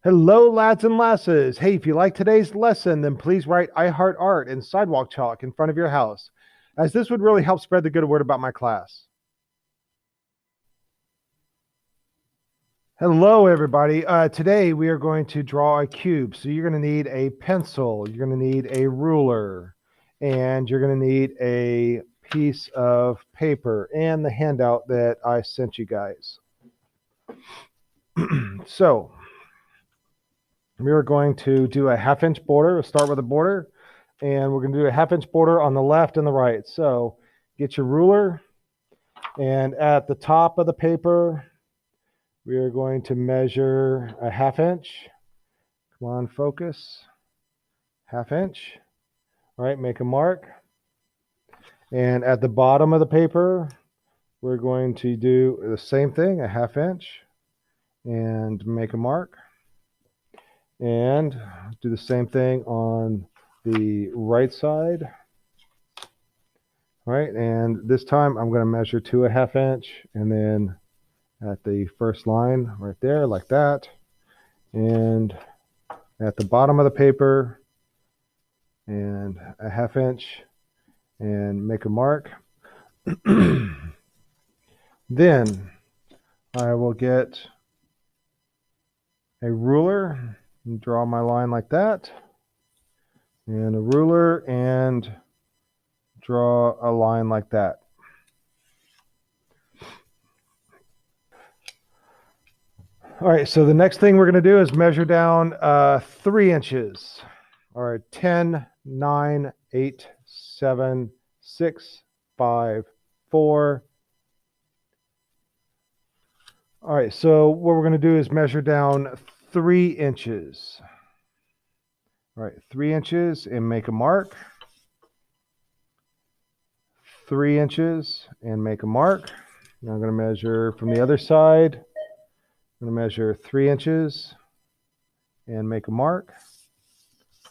Hello, lads and lasses. Hey, if you like today's lesson, then please write I Heart Art in sidewalk chalk in front of your house, as this would really help spread the good word about my class. Hello, everybody. Today we are going to draw a cube. So you're going to need a pencil, you're going to need a ruler, and you're going to need a piece of paper and the handout that I sent you guys. So we are going to do a 1/2 inch border. We'll start with a border, and we're going to do a 1/2 inch border on the left and the right. So get your ruler, and at the top of the paper, we are going to measure a 1/2 inch. Come on, focus. 1/2 inch. All right, make a mark. And at the bottom of the paper, we're going to do the same thing, a 1/2 inch, and make a mark. And do the same thing on the right side. All right, and this time I'm going to measure to a 1/2 inch, and then at the first line right there, like that. And at the bottom of the paper, and a 1/2 inch, and make a mark. Then I will get a ruler and draw my line like that, and a ruler and draw a line like that. All right, so the next thing we're going to do is measure down 3 inches. All right, 10, 9, 8, 7, 6, 5, 4. All right, so what we're going to do is measure down 3 inches. All right, 3 inches and make a mark. 3 inches and make a mark. Now I'm going to measure from the other side. I'm going to measure 3 inches and make a mark.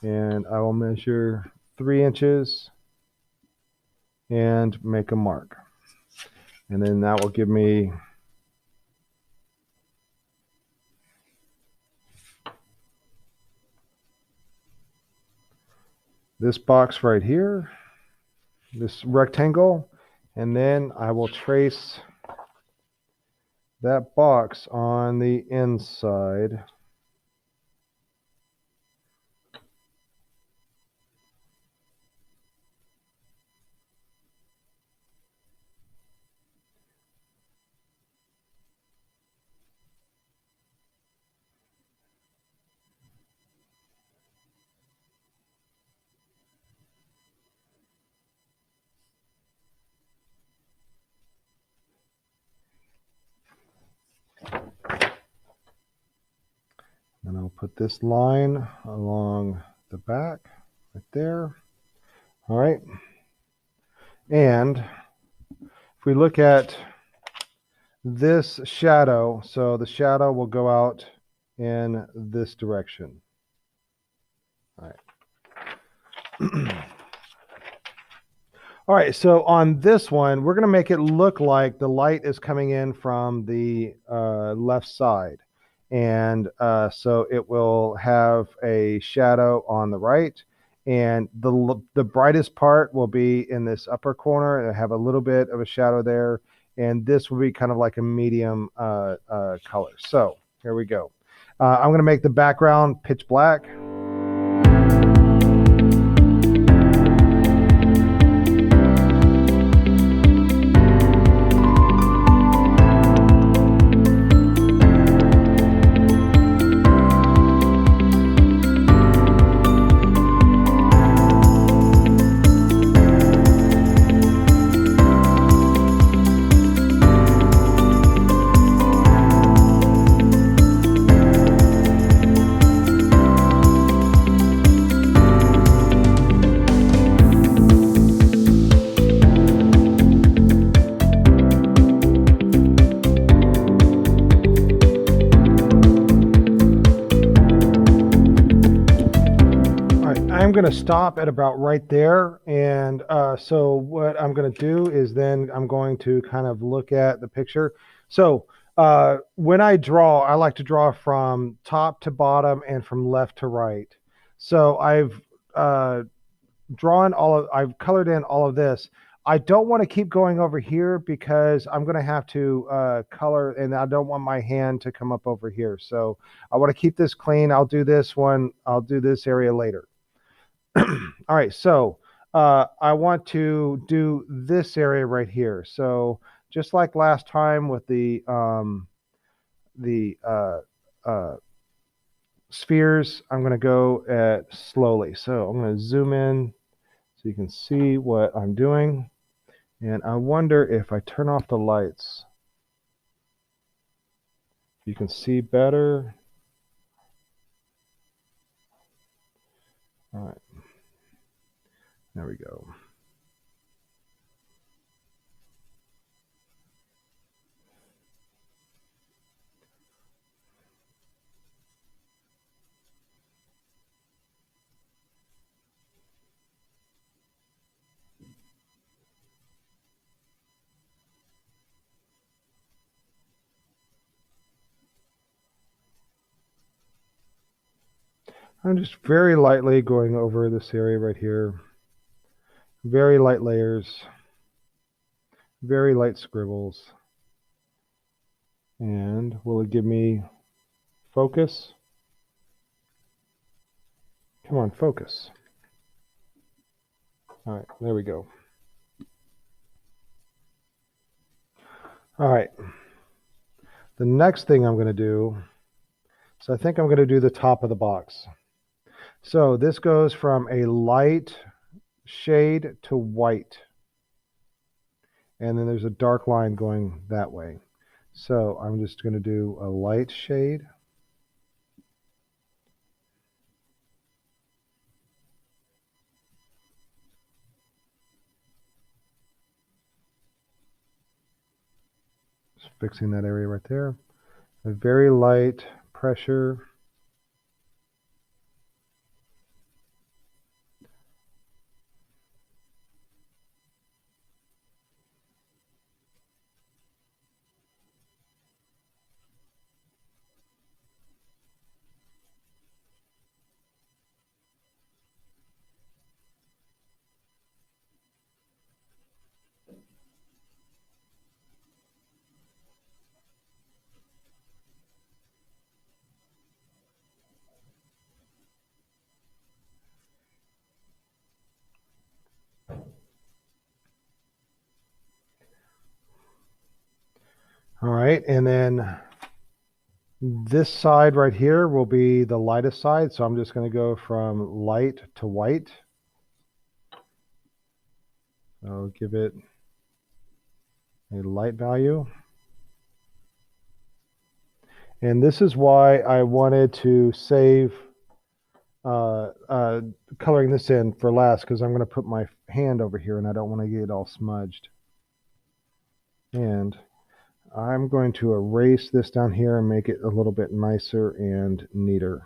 And I will measure 3 inches and make a mark. And then that will give me this box right here, this rectangle, and then I will trace that box on the inside. And I'll put this line along the back right there. All right. And if we look at this shadow, so the shadow will go out in this direction. All right. All right, so on this one, we're going to make it look like the light is coming in from the left side. And so it will have a shadow on the right, and the brightest part will be in this upper corner. It'll have a little bit of a shadow there, and this will be kind of like a medium color. So here we go. I'm going to make the background pitch black. I'm going to stop at about right there. And so what I'm going to do is then I'm going to kind of look at the picture. So When I draw, I like to draw from top to bottom and from left to right. So I've I've colored in all of this. I don't want to keep going over here because I'm going to have to color, and I don't want my hand to come up over here. So I want to keep this clean. I'll do this one. I'll do this area later. All right. So I want to do this area right here. So just like last time with the uh, spheres, I'm going to go at slowly. So I'm going to zoom in so you can see what I'm doing. And I wonder if I turn off the lights, you can see better. All right, there we go. I'm just very lightly going over this area right here. Very light layers, very light scribbles. And will it give me focus? Come on, focus. All right, there we go. All right. The next thing I'm going to do, so I think I'm going to do the top of the box. So this goes from a light shade to white. And then there's a dark line going that way. So I'm just going to do a light shade. Just fixing that area right there. A very light pressure. All right, and then this side right here will be the lightest side. So I'm just going to go from light to white. I'll give it a light value. And this is why I wanted to save coloring this in for last, because I'm going to put my hand over here and I don't want to get it all smudged. And I'm going to erase this down here and make it a little bit nicer and neater.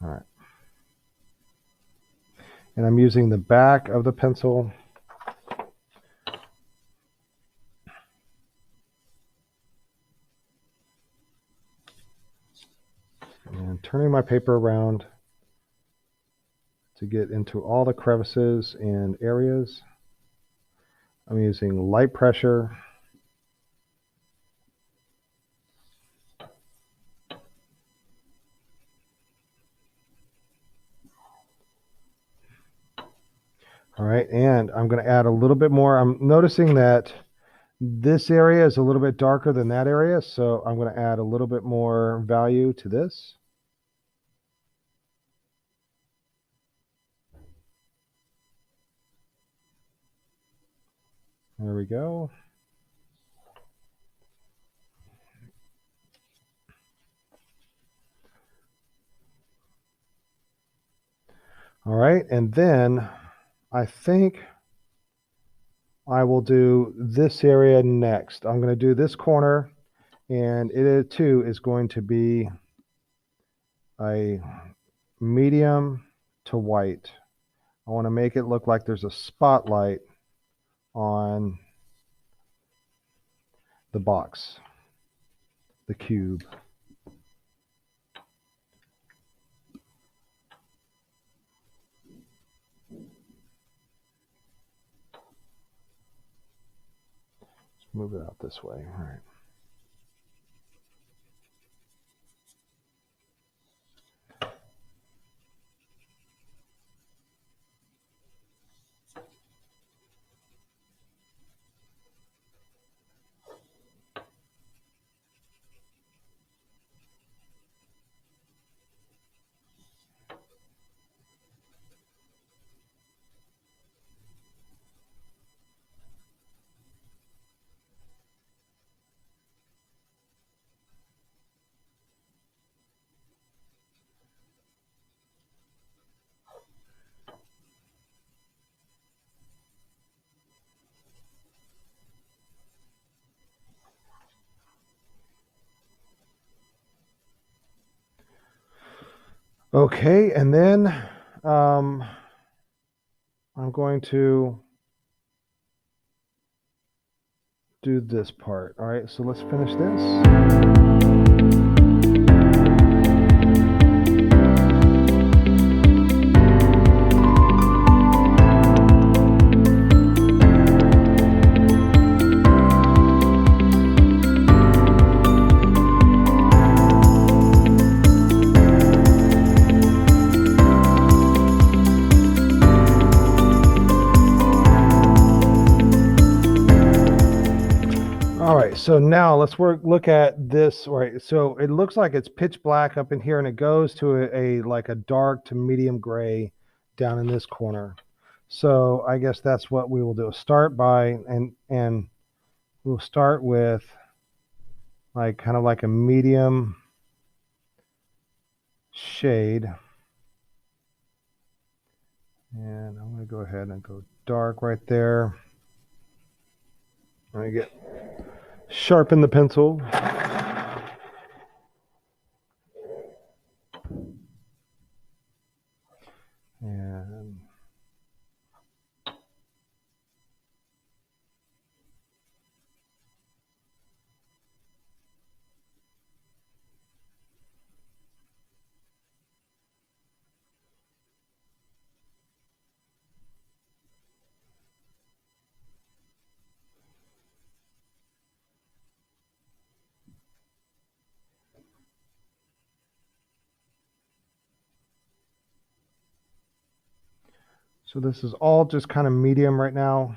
All right. And I'm using the back of the pencil. And turning my paper around to get into all the crevices and areas. I'm using light pressure. All right, and I'm going to add a little bit more. I'm noticing that this area is a little bit darker than that area, so I'm going to add a little bit more value to this. There we go. All right, and then I think I will do this area next. I'm going to do this corner, and it too is going to be a medium to white. I want to make it look like there's a spotlight on the box, the cube. Let's move it out this way. All right. Okay, and then I'm going to do this part. All right, so let's finish this. All right, so now let's look at this. Right, so it looks like it's pitch black up in here, and it goes to a like a dark to medium gray down in this corner. So I guess that's what we will do. Start by and we'll start with like kind of like a medium shade, and I'm going to go ahead and go dark right there. I'm going to get sharpen the pencil. And so this is all just kind of medium right now.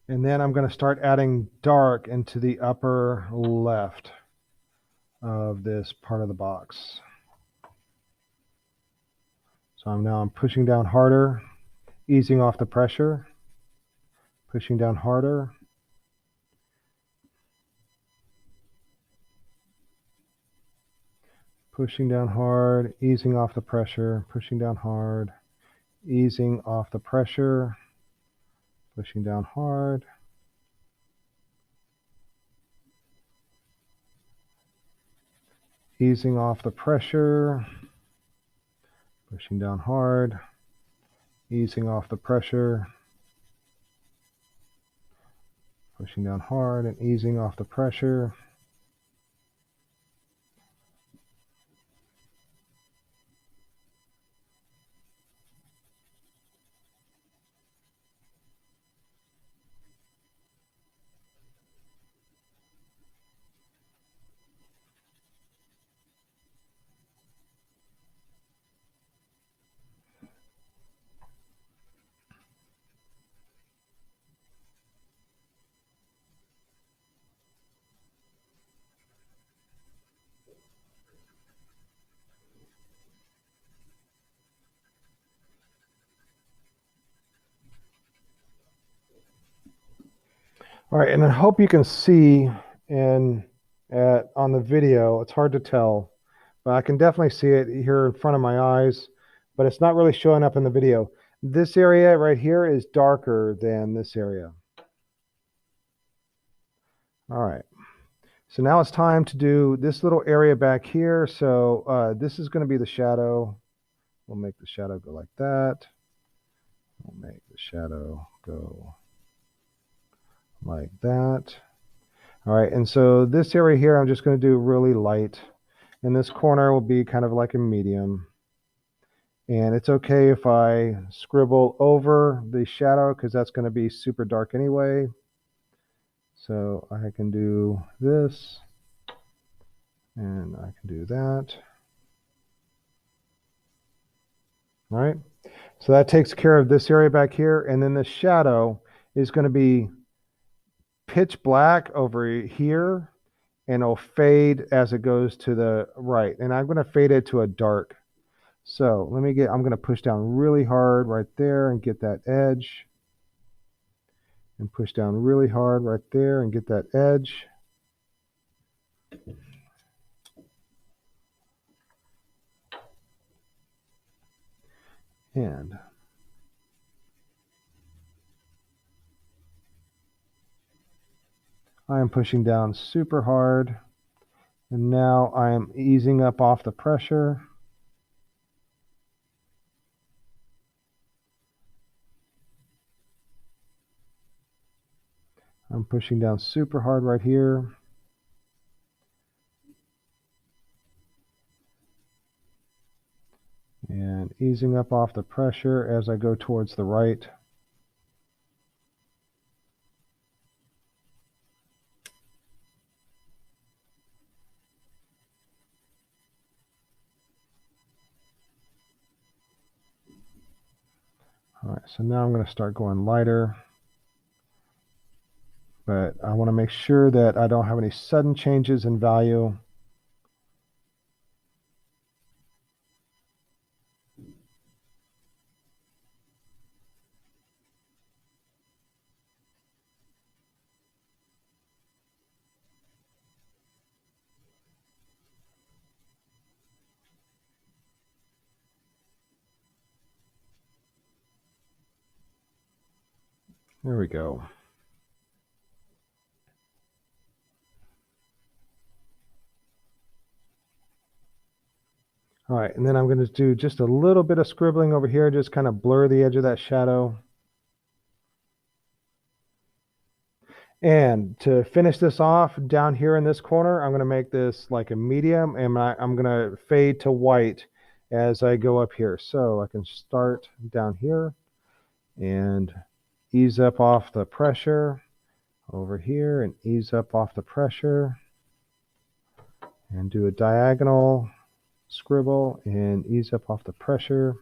And then I'm going to start adding dark into the upper left of this part of the box. So I'm pushing down harder, easing off the pressure, pushing down harder. Pushing down hard, easing off the pressure, pushing down hard, easing off the pressure, pushing down hard. Easing off the pressure, pushing down hard, easing off the pressure, pushing down hard and easing off the pressure. All right, and I hope you can see on the video. It's hard to tell, but I can definitely see it here in front of my eyes. but it's not really showing up in the video. This area right here is darker than this area. All right. So now it's time to do this little area back here. So this is going to be the shadow. We'll make the shadow go like that. We'll make the shadow go like that. All right, and so this area here, I'm just going to do really light. And this corner will be kind of like a medium. And it's okay if I scribble over the shadow because that's going to be super dark anyway. So I can do this, and I can do that. All right, so that takes care of this area back here. And then the shadow is going to be pitch black over here, and it'll fade as it goes to the right. And I'm going to fade it to a dark. So I'm going to push down really hard right there and get that edge. And push down really hard right there and get that edge. And I am pushing down super hard. And now I am easing up off the pressure. I'm pushing down super hard right here. And easing up off the pressure as I go towards the right. All right, so now I'm going to start going lighter. But I want to make sure that I don't have any sudden changes in value. There we go. All right, and then I'm going to do just a little bit of scribbling over here, just kind of blur the edge of that shadow. And to finish this off, down here in this corner, I'm going to make this like a medium, and I'm going to fade to white as I go up here. So I can start down here and ease up off the pressure over here and ease up off the pressure and do a diagonal scribble and ease up off the pressure.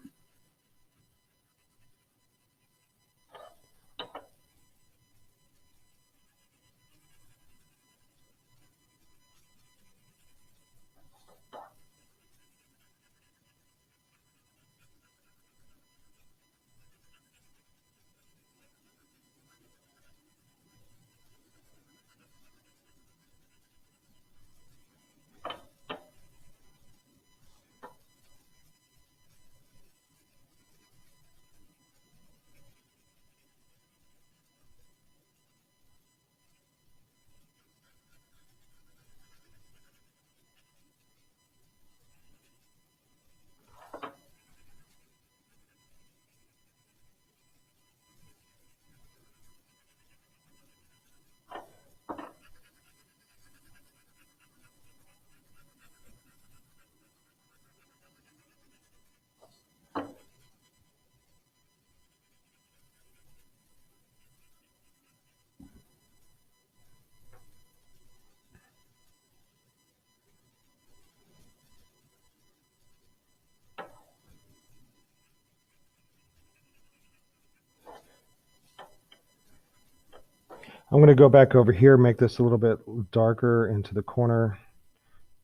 I'm going to go back over here, make this a little bit darker into the corner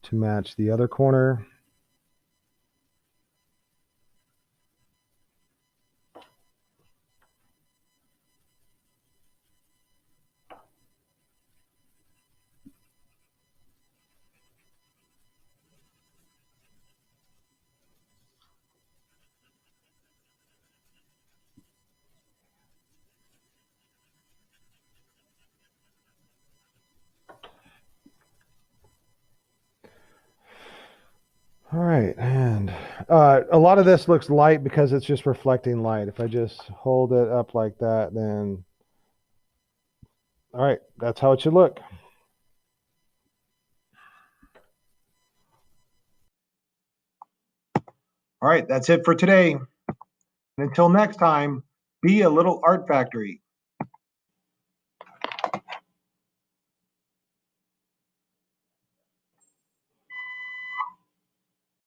to match the other corner. All right, and a lot of this looks light because it's just reflecting light. If I just hold it up like that, then all right, that's how it should look. All right, that's it for today. And until next time, be a little art factory.